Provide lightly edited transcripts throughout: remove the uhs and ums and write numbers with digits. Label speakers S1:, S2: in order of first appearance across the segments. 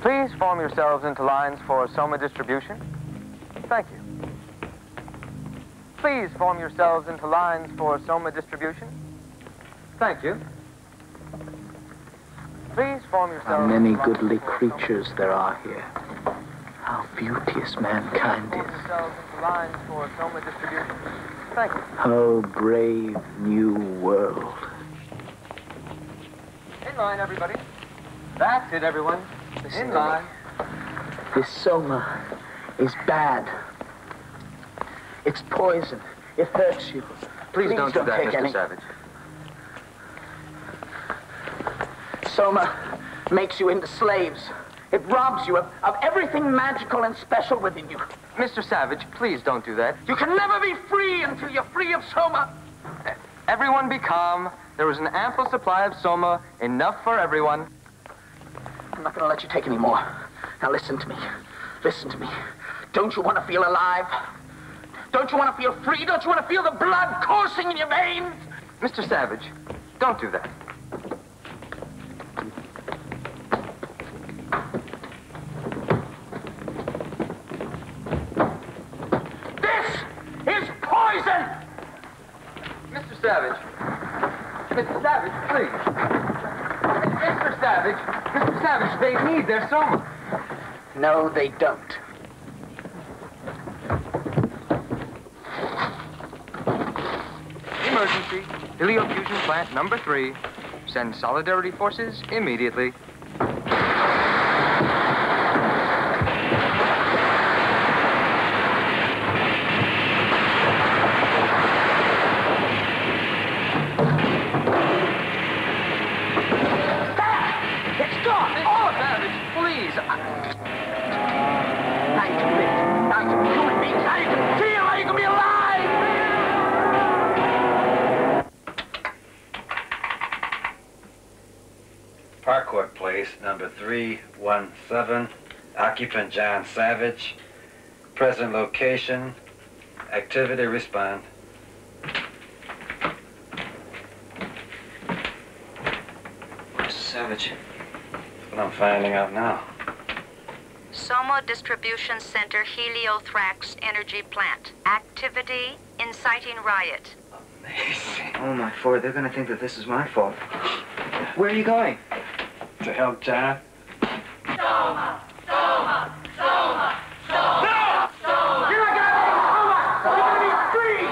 S1: Please form yourselves into lines for Soma distribution. Thank you. Please form yourselves into lines for Soma distribution. Thank you. Please form yourselves.
S2: How many goodly creatures there are here. How beauteous mankind
S1: Form
S2: is.
S1: yourselves into lines for Soma distribution. Thank you.
S2: Oh, brave new world.
S1: In line, everybody. That's it, everyone.
S2: Listen
S1: In
S2: to me.
S1: line.
S2: This Soma is bad. It's poison. It hurts you.
S1: Please don't do that,
S2: take
S1: Mr.
S2: any.
S1: Savage.
S2: Soma makes you into slaves. It robs you of everything magical and special within you.
S1: Mr. Savage, please don't do that.
S2: You can never be free until you're free of Soma.
S1: Everyone be calm. There is an ample supply of Soma, enough for everyone.
S2: I'm not going to let you take any more. Now listen to me. Listen to me. Don't you want to feel alive? Don't you want to feel free? Don't you want to feel the blood coursing in your veins?
S1: Mr. Savage, don't do that.
S2: This is poison!
S1: Mr. Savage. Mr. Savage, please. Mr. Savage. Mr. Savage, they need their Soma.
S2: No, they don't.
S1: Emergency. Heliofusion plant number 3. Send solidarity forces immediately.
S2: It's gone!
S1: Mr. Savage, please.
S2: Now you can live. Now you can be human beings. Now you can feel. Now you can be alive!
S3: Parkwood Place, number 317. Occupant John Savage. Present location. Activity respond.
S4: Mr. Savage.
S3: That's what I'm finding out now.
S5: Soma Distribution Center Heliothrax Energy Plant. Activity inciting riot.
S4: Amazing. Oh, my Ford, they're going to think that this is my fault. Where are you going?
S3: To help John.
S2: Soma! Soma! Soma! Soma! No! Soma! You're not gonna make Soma! You're gonna be free!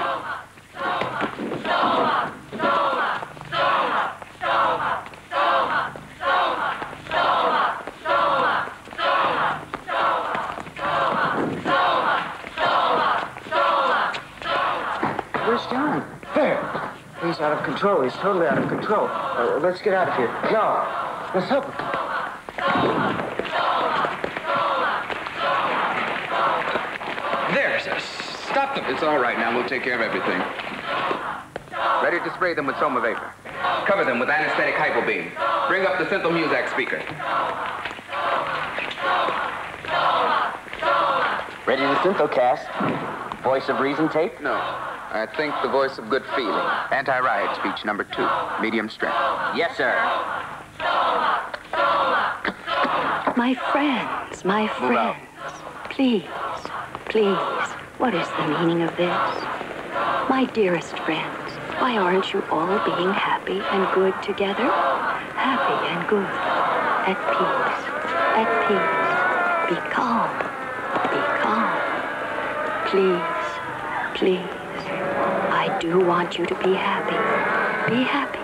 S2: Soma! Soma! Soma! Soma! Soma! Soma! Soma! Soma! Soma! Soma! Soma! Soma!
S4: Where's John? There. He's out of control. He's totally out of control. Let's get out of here. No. Let's help him.
S6: There, stop them. It's all right now. We'll take care of everything. Ready to spray them with Soma vapor. Cover them with anesthetic hypobeam. Bring up the Synthal Muzak speaker.
S4: Ready to Synthocast. Voice of reason tape?
S6: No. I think the voice of good feeling. Anti-riot speech number 2. Medium strength.
S4: Yes, sir.
S7: My friends,
S6: Move out.
S7: please, please, what is the meaning of this? My dearest friends, why aren't you all being happy and good together? Happy and good, at peace, be calm, please, please. I do want you to be happy, be happy,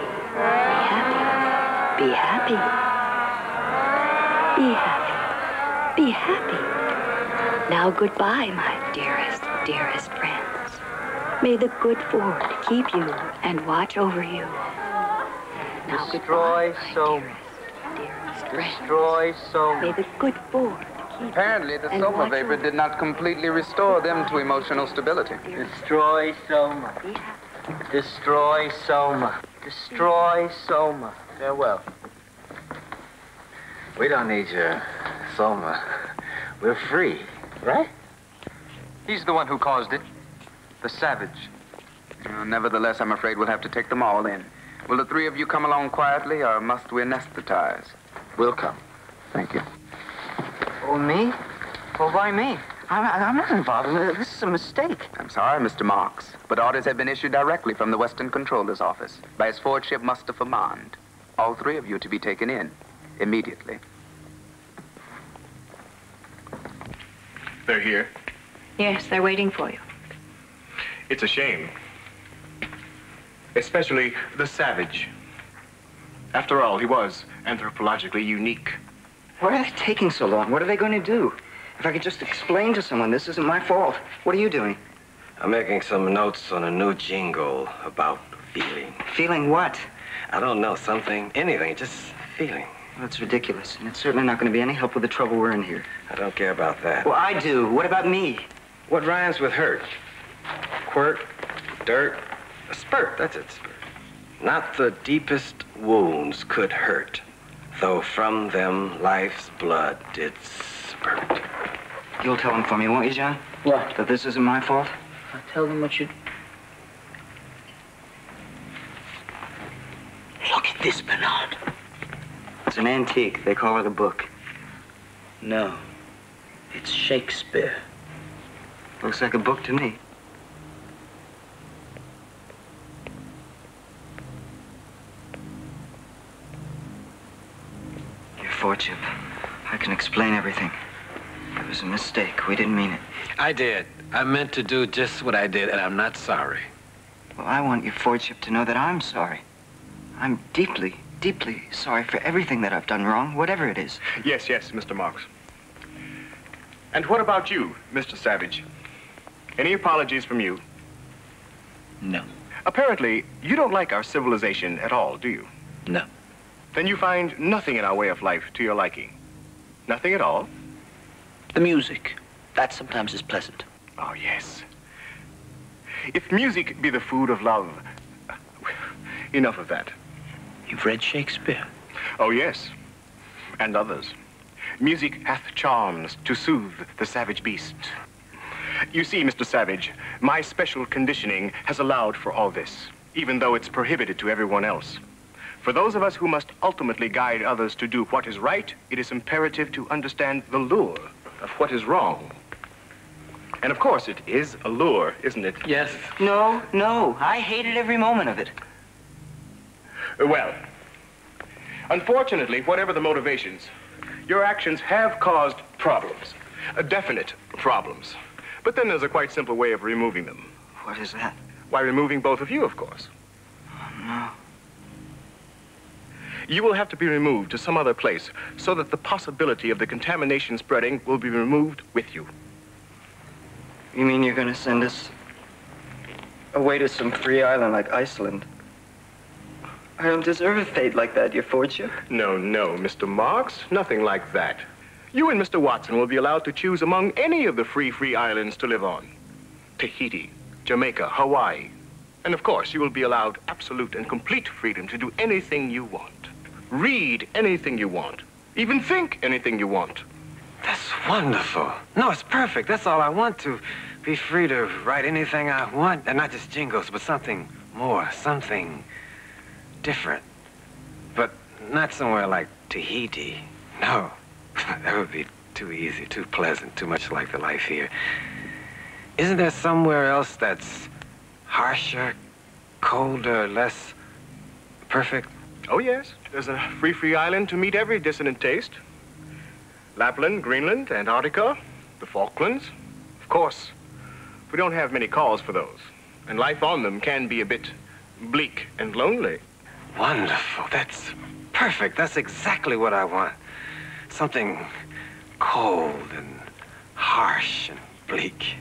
S7: be happy, be happy. Be happy. Be happy. Now goodbye, my dearest, dearest friends. May the good Ford keep you and watch over you. Now
S1: Destroy
S7: goodbye, my
S1: Soma.
S7: dearest friends.
S1: Destroy Soma.
S7: May the good Ford keep
S6: Apparently, the
S7: you and
S6: Soma
S7: watch
S6: vapor
S7: over
S6: did not completely restore them to emotional stability.
S1: Destroy Soma.
S7: you. Be happy.
S1: Destroy Soma. Destroy Soma. Farewell.
S3: We don't need your Soma. We're free, right?
S1: He's the one who caused it. The Savage.
S6: Nevertheless, I'm afraid we'll have to take them all in. Will the 3 of you come along quietly, or must we anesthetize?
S3: We'll come.
S6: Thank you.
S4: Oh, me? Well, why me? I'm not involved in it. This is a mistake.
S6: I'm sorry, Mr. Marks, but orders have been issued directly from the Western Controller's office by his forwardship Mustafa Mond. All three of you to be taken in immediately.
S8: They're here.
S7: Yes, they're waiting for you.
S8: It's a shame. Especially the Savage. After all, he was anthropologically unique.
S4: Why are they taking so long? What are they going to do? If I could just explain to someone, this isn't my fault. What are you doing?
S3: I'm making some notes on a new jingle about feeling.
S4: Feeling what?
S3: I don't know, something, anything, just feeling.
S4: Well, that's ridiculous, and it's certainly not going to be any help with the trouble we're in here.
S3: I don't care about that.
S4: Well, I do. What about me?
S3: What rhymes with hurt? Quirt, dirt, a spurt, that's it, spurt. Not the deepest wounds could hurt, though from them life's blood did spurt.
S4: You'll tell them for me, won't you, John?
S2: What?
S4: That this isn't my fault?
S2: I'll tell them what you... Look at this, Bernard.
S4: It's an antique. They call it a book.
S2: No, it's Shakespeare.
S4: Looks like a book to me. Your fortune. I can explain everything. It was a mistake. We didn't mean it.
S3: I did. I meant to do just what I did, and I'm not sorry.
S4: Well, I want your fortune to know that I'm sorry. I'm deeply, deeply sorry for everything that I've done wrong, whatever it is.
S8: Yes, yes, Mr. Marks. And what about you, Mr. Savage? Any apologies from you?
S2: No.
S8: Apparently, you don't like our civilization at all, do you?
S2: No.
S8: Then you find nothing in our way of life to your liking. Nothing at all?
S2: The music. That sometimes is pleasant.
S8: Oh, yes. If music be the food of love, enough of that.
S2: You've read Shakespeare?
S8: Oh, yes. And others. Music hath charms to soothe the savage beast. You see, Mr. Savage, my special conditioning has allowed for all this, even though it's prohibited to everyone else. For those of us who must ultimately guide others to do what is right, it is imperative to understand the lure of what is wrong. And of course, it is a lure, isn't it?
S2: Yes.
S4: No, no. I hated every moment of it.
S8: Well, unfortunately, whatever the motivations, your actions have caused problems, definite problems. But then there's a quite simple way of removing them.
S4: What is that?
S8: Why, removing both of you, of course.
S4: Oh, no.
S8: You will have to be removed to some other place so that the possibility of the contamination spreading will be removed with you.
S4: You mean you're going to send us away to some free island like Iceland? I don't deserve a fate like that, your fortune.
S8: No, no, Mr. Marks, nothing like that. You and Mr. Watson will be allowed to choose among any of the free islands to live on. Tahiti, Jamaica, Hawaii. And of course, you will be allowed absolute and complete freedom to do anything you want. Read anything you want. Even think anything you want.
S3: That's wonderful. No, it's perfect. That's all I want, to be free to write anything I want. And not just jingles, but something more, something different. But not somewhere like Tahiti. No, that would be too easy, too pleasant, too much like the life here. Isn't there somewhere else that's harsher, colder, less perfect?
S8: Oh, yes. There's a free island to meet every dissonant taste. Lapland, Greenland, Antarctica, the Falklands. Of course, we don't have many calls for those. And life on them can be a bit bleak and lonely.
S3: Wonderful. That's perfect. That's exactly what I want. Something cold and harsh and bleak.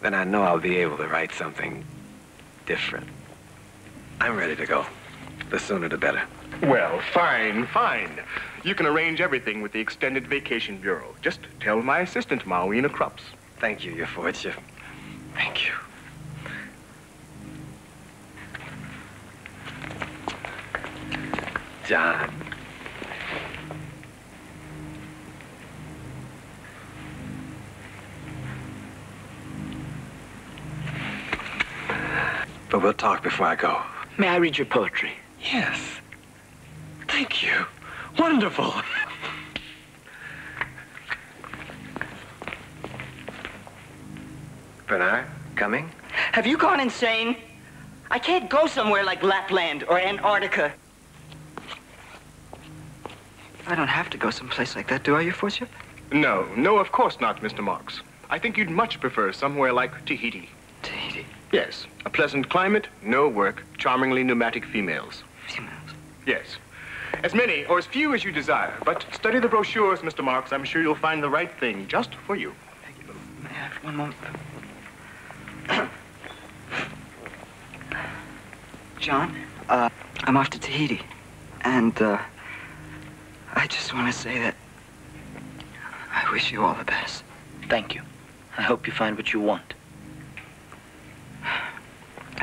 S3: Then I know I'll be able to write something different. I'm ready to go. The sooner the better.
S8: Well, fine, fine. You can arrange everything with the Extended Vacation Bureau. Just tell my assistant, Mawina Krups.
S3: Thank you, your fortune. Thank you. John. But we'll talk before I go.
S2: May I read your poetry?
S3: Yes. Thank you. Wonderful. Bernard, coming?
S4: Have you gone insane? I can't go somewhere like Lapland or Antarctica. I don't have to go someplace like that, do I, Your Worship?
S8: No, no, of course not, Mr. Marks. I think you'd much prefer somewhere like Tahiti.
S4: Tahiti?
S8: Yes, a pleasant climate, no work, charmingly pneumatic females.
S4: Females?
S8: Yes. As many or as few as you desire, but study the brochures, Mr. Marks. I'm sure you'll find the right thing just for you.
S4: Thank you. May I have one moment? John, I'm off to Tahiti, and, I just want to say that I wish you all the best.
S2: Thank you. I hope you find what you want.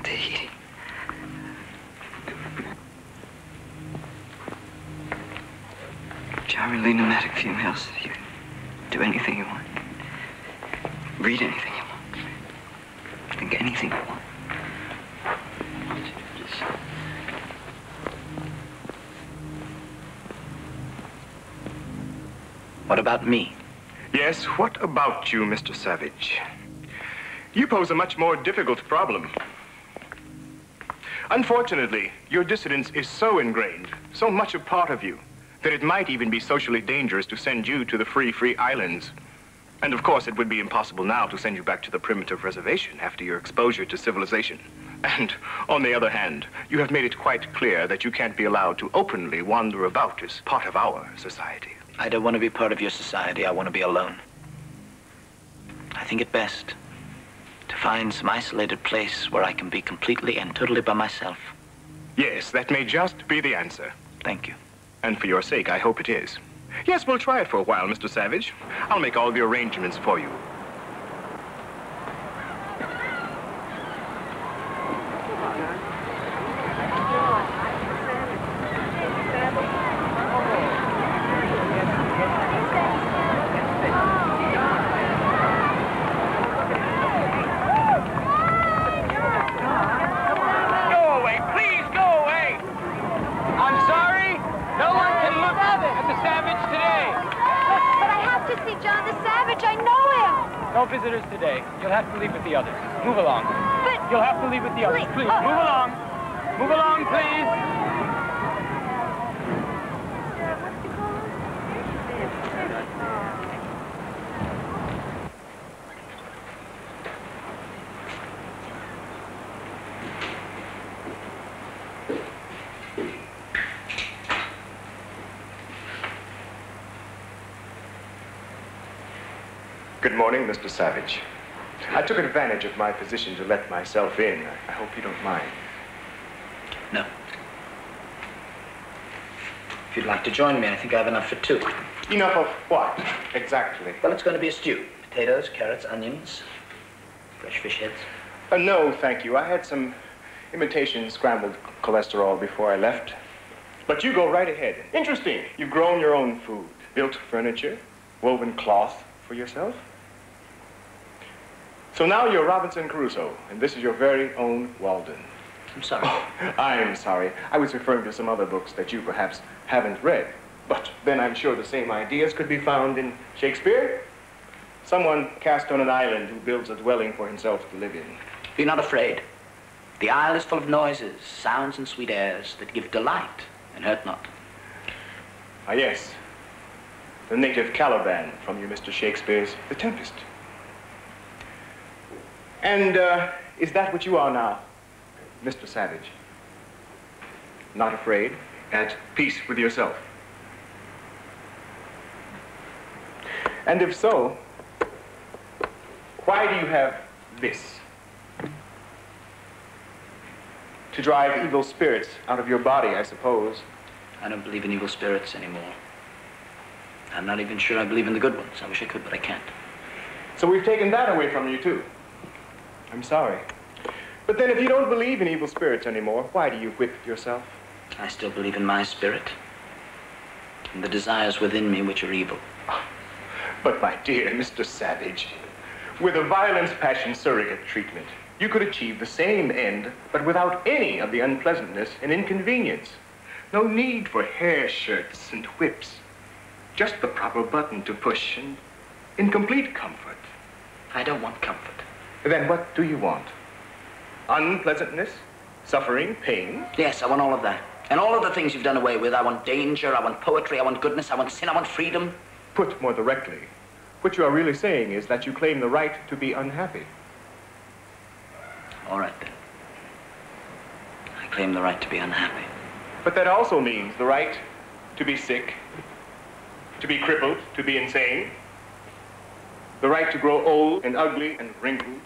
S4: Tahiti. Charmingly pneumatic females. You do anything you want. Read anything you want. Think anything you want.
S2: What about me?
S8: Yes, what about you, Mr. Savage? You pose a much more difficult problem. Unfortunately, your dissidence is so ingrained, so much a part of you, that it might even be socially dangerous to send you to the free islands. And of course, it would be impossible now to send you back to the primitive reservation after your exposure to civilization. And on the other hand, you have made it quite clear that you can't be allowed to openly wander about as part of our society.
S2: I don't want to be part of your society. I want to be alone. I think it best to find some isolated place where I can be completely and totally by myself.
S8: Yes, that may just be the answer.
S2: Thank you.
S8: And for your sake, I hope it is. Yes, we'll try it for a while, Mr. Savage. I'll make all the arrangements for you.
S9: No visitors today. You'll have to leave with the others. Move along.
S5: But...
S9: You'll have to leave with the others. Please, move along. Move along, please.
S8: Good morning, Mr. Savage. I took advantage of my position to let myself in. I hope you don't mind.
S2: No. If you'd like to join me, I think I have enough for two.
S8: Enough of what, exactly?
S2: Well, it's going to be a stew. Potatoes, carrots, onions, fresh fish heads.
S8: No, thank you. I had some imitation scrambled cholesterol before I left. But you go right ahead. Interesting. You've grown your own food, built furniture, woven cloth for yourself. So now you're Robinson Crusoe, and this is your very own Walden.
S2: I'm sorry.
S8: Oh, I'm sorry. I was referring to some other books that you perhaps haven't read. But then I'm sure the same ideas could be found in Shakespeare. Someone cast on an island who builds a dwelling for himself to live in.
S2: Be not afraid. The isle is full of noises, sounds, and sweet airs that give delight and hurt not.
S8: Ah, yes. The native Caliban from your Mr. Shakespeare's The Tempest. And is that what you are now, Mr. Savage? Not afraid, at peace with yourself? And if so, why do you have this? To drive evil spirits out of your body, I suppose.
S2: I don't believe in evil spirits anymore. I'm not even sure I believe in the good ones. I wish I could, but I can't.
S8: So we've taken that away from you, too. I'm sorry. But then if you don't believe in evil spirits anymore, why do you whip yourself?
S2: I still believe in my spirit and the desires within me which are evil.
S8: But my dear Mr. Savage, with a violence passion surrogate treatment, you could achieve the same end, but without any of the unpleasantness and inconvenience. No need for hair shirts and whips. Just the proper button to push and in complete comfort.
S2: I don't want comfort.
S8: Then what do you want? Unpleasantness? Suffering? Pain?
S2: Yes, I want all of that. And all of the things you've done away with. I want danger, I want poetry, I want goodness, I want sin, I want freedom.
S8: Put more directly, what you are really saying is that you claim the right to be unhappy.
S2: All right, then. I claim the right to be unhappy.
S8: But that also means the right to be sick, to be crippled, to be insane, the right to grow old and ugly and wrinkled,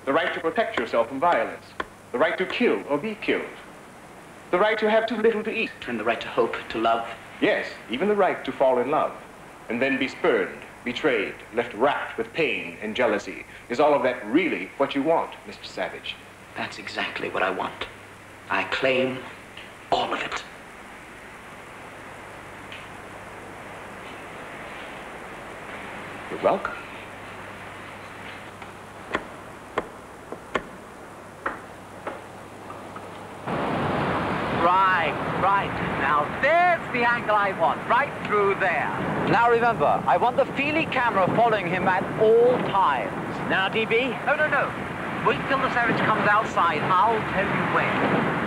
S8: the right to protect yourself from violence, the right to kill or be killed, the right to have too little to eat.
S2: And the right to hope, to love.
S8: Yes, even the right to fall in love, and then be spurned, betrayed, left racked with pain and jealousy. Is all of that really what you want, Mr. Savage?
S2: That's exactly what I want. I claim all of it.
S8: You're welcome.
S10: Right. Now there's the angle I want, right through there. Now remember, I want the Feely camera following him at all times. Now, DB? No. Wait till the Savage comes outside. I'll tell you when.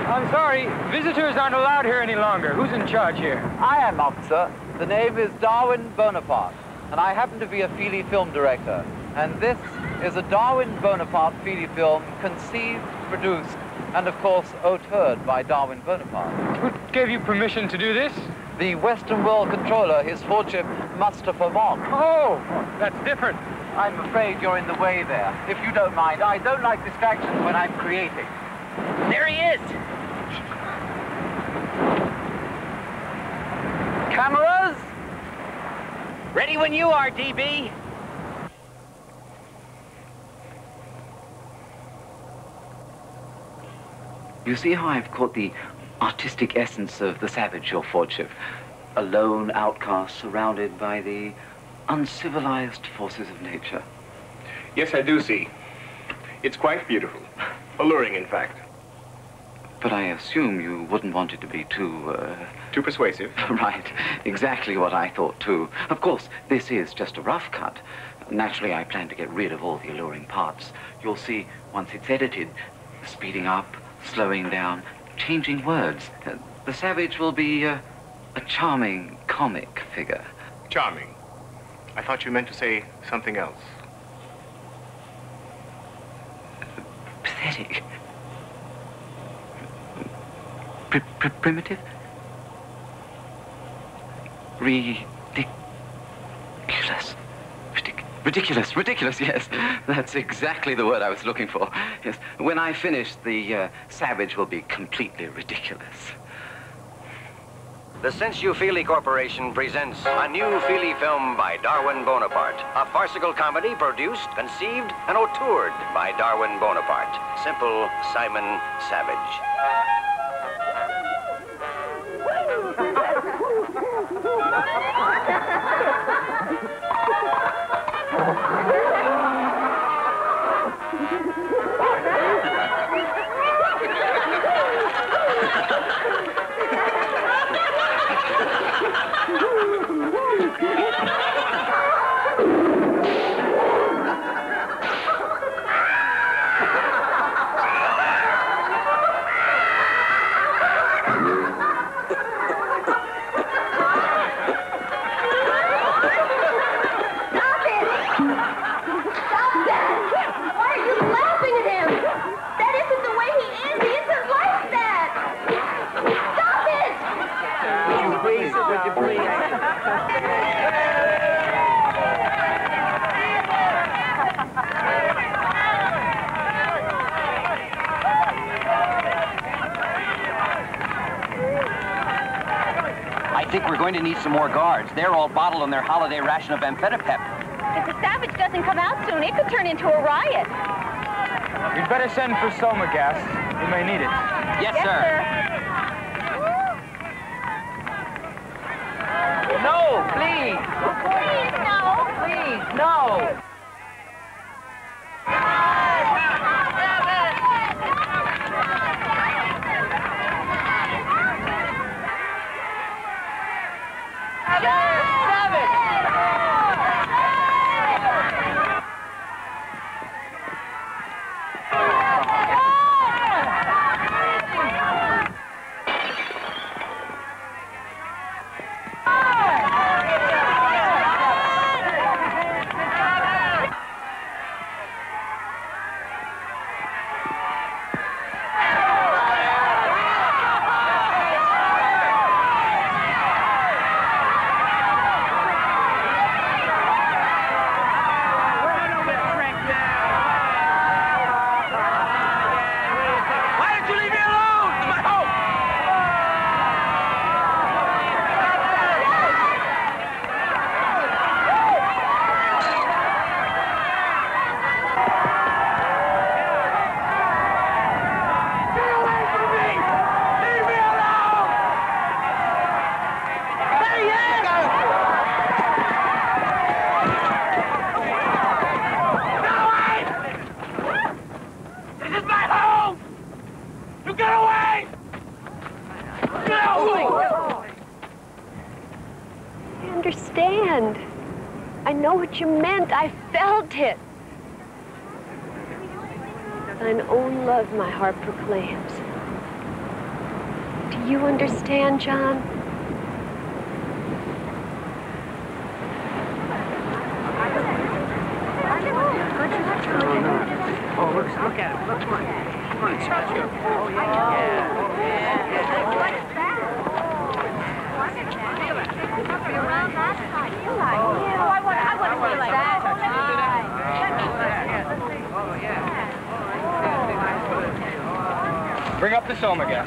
S9: I'm sorry, visitors aren't allowed here any longer. Who's in charge here?
S10: I am, officer. The name is Darwin Bonaparte, and I happen to be a Feely film director. And this is a Darwin Bonaparte Feely film conceived, produced, and of course, auteured by Darwin Bonaparte.
S9: Who gave you permission to do this?
S10: The Western World Controller, His Lordship Mustafa Mon.
S9: Oh, that's different.
S10: I'm afraid you're in the way there. If you don't mind, I don't like distractions when I'm creating. There he is! Cameras? Ready when you are, DB. You see how I've caught the artistic essence of the Savage, your Lordship? A lone outcast surrounded by the uncivilized forces of nature.
S8: Yes, I do see. It's quite beautiful. Alluring, in fact.
S10: But I assume you wouldn't want it to be too,
S8: Too persuasive.
S10: Right. Exactly what I thought, too. Of course, this is just a rough cut. Naturally, I plan to get rid of all the alluring parts. You'll see, once it's edited, speeding up, slowing down, changing words. The Savage will be a charming comic figure.
S8: Charming. I thought you meant to say something else.
S10: Pathetic. Primitive? Ridiculous, yes. That's exactly the word I was looking for. Yes. When I finish, the Savage will be completely ridiculous.
S3: The Since You Feely Corporation presents a new Feely film by Darwin Bonaparte. A farcical comedy produced, conceived, and auteured by Darwin Bonaparte. Simple Simon Savage.
S11: I think we're going to need some more guards. They're all bottled on their holiday ration of amphetamine.
S12: If the Savage doesn't come out soon, it could turn into a riot.
S9: We'd better send for soma gas. We may need it.
S11: Yes, sir.
S10: No, please.
S12: Please, no.
S10: Please, no.
S7: understand. I know what you meant. I felt it. Thine own love my heart proclaims. Do you understand, John?
S11: Oh, look at him. Look. Come on, smash him. Oh, yeah.
S12: What is that? I want to feel like that.
S9: Bring up the Soma again.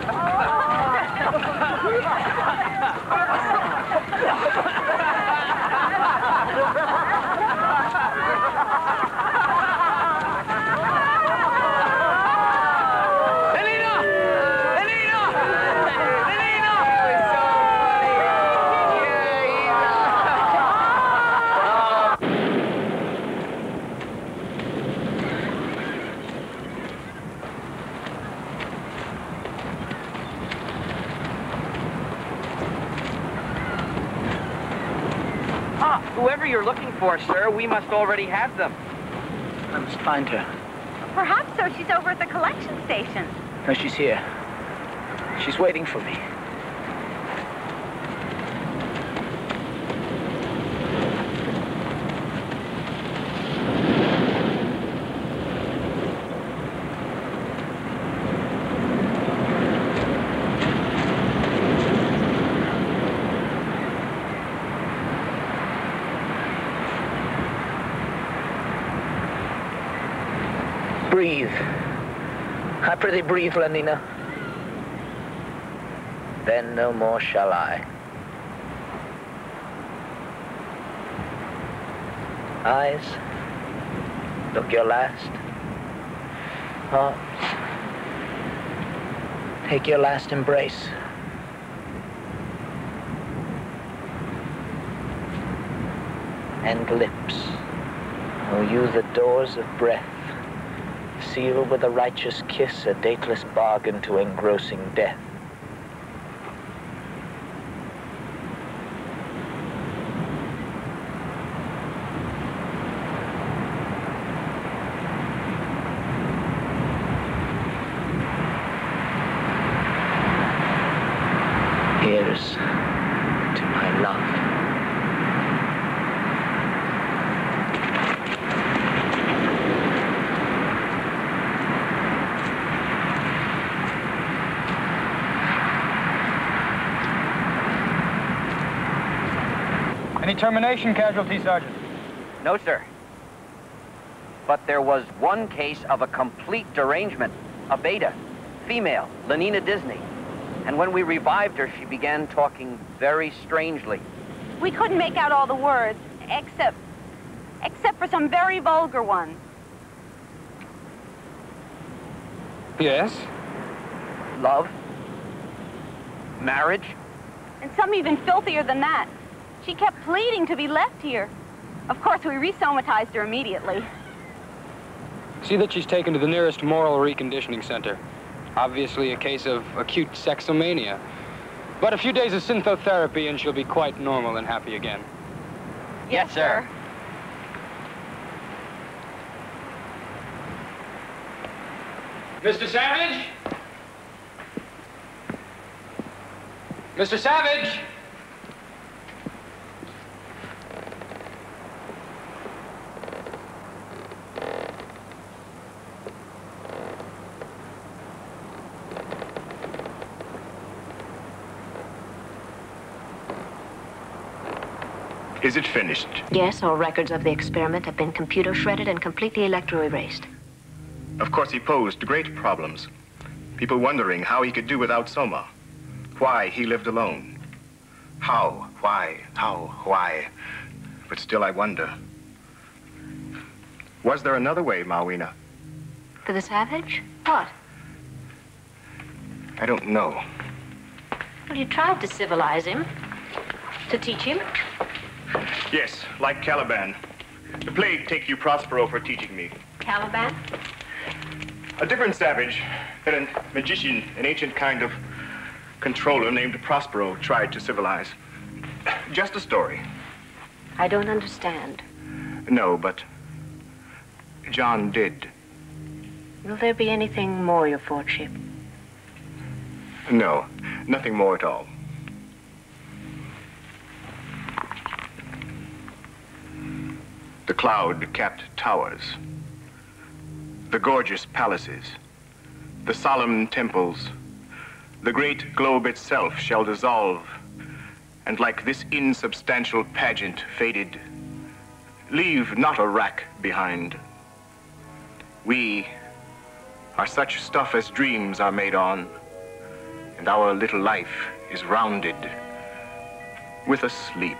S11: Whoever you're looking for, sir, we must already have them.
S2: I must find her.
S12: Perhaps so. She's over at the collection station.
S2: No, she's here. She's waiting for me. Breathe. I prithee breathe, Lenina. Then no more shall I. Eyes, look your last. Arms, take your last embrace. And lips, oh you the doors of breath, seal with a righteous kiss a dateless bargain to engrossing death. Here's to my love.
S9: Any termination casualty, Sergeant?
S11: No, sir. But there was one case of a complete derangement. A beta, female, Lenina Disney. And when we revived her, she began talking very strangely.
S12: We couldn't make out all the words, except for some very vulgar ones.
S9: Yes?
S11: Love? Marriage?
S12: And some even filthier than that. She kept pleading to be left here. Of course, we resomatized her immediately.
S9: See that she's taken to the nearest moral reconditioning center. Obviously a case of acute sexomania. But a few days of synthotherapy and she'll be quite normal and happy again.
S11: Yes, sir.
S9: Mr. Savage? Mr. Savage?
S8: Is it finished?
S13: Yes, all records of the experiment have been computer shredded and completely electro-erased.
S8: Of course, he posed great problems. People wondering how he could do without Soma. Why he lived alone. How, why, how, why. But still I wonder. Was there another way, Mawina?
S13: For the Savage? What?
S8: I don't know.
S13: Well, you tried to civilize him. To teach him.
S8: Yes, like Caliban. The plague take you, Prospero, for teaching me.
S13: Caliban?
S8: A different savage that a magician, an ancient kind of controller named Prospero tried to civilize. Just a story.
S13: I don't understand.
S8: No, but John did.
S13: Will there be anything more, your Fordship?
S8: No, nothing more at all. The cloud-capped towers, the gorgeous palaces, the solemn temples, the great globe itself shall dissolve, and like this insubstantial pageant faded, leave not a rack behind. We are such stuff as dreams are made on, and our little life is rounded with a sleep.